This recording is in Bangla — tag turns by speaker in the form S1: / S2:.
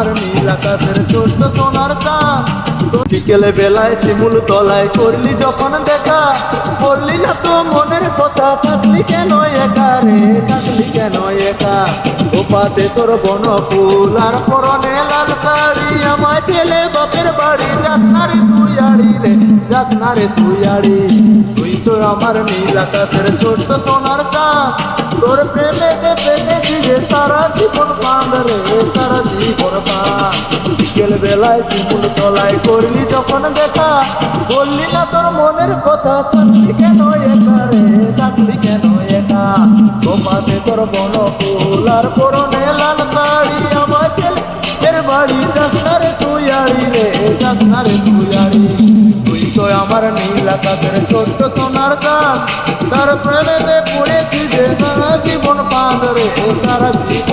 S1: আমার নীল আকাশের ছোট্ট সোনার চাঁদ। বিকেলে বেলায় শিমুল তলায় করলি যখন দেখা, বললি না তো মনের কথা, থাকলি কেন একা রে, থাকলি কেন একা। ওপাতে তোর বন ফুল আর পরনে লাল শাড়ি, আমায় ফেলে বাপের বাড়ি যাস না রে তুই আড়ি রে, যাস না রে তুই আড়ি। তুই তো আমার নীল আকাশের ছোট্ট সোনার চাঁদ, তোর প্রেমে পেতেছি যে সারা জীবন বাঁধ রে, সারা জীবন বাঁধ। বিকেল বেলায় শিমুল তলায় করলি যখন দেখা, বললি না তোর মনের কথা, থাকলি কেন একা রে, থাকলি কেন একা। গোপাতে তোর বন ফুল আর পরনে লাল শাড়ি, আমায় ফেলে এর বাড়ি যাস না রে তুই আড়ি রে, যাস না রে তুই আড়ি। তুই তো আমার নীল আকাশের ছোট্ট সোনার চাঁদ, তার প্রেমেতে পড়েছি যে সারা জীবন বাঁধ রে, সারা জীবন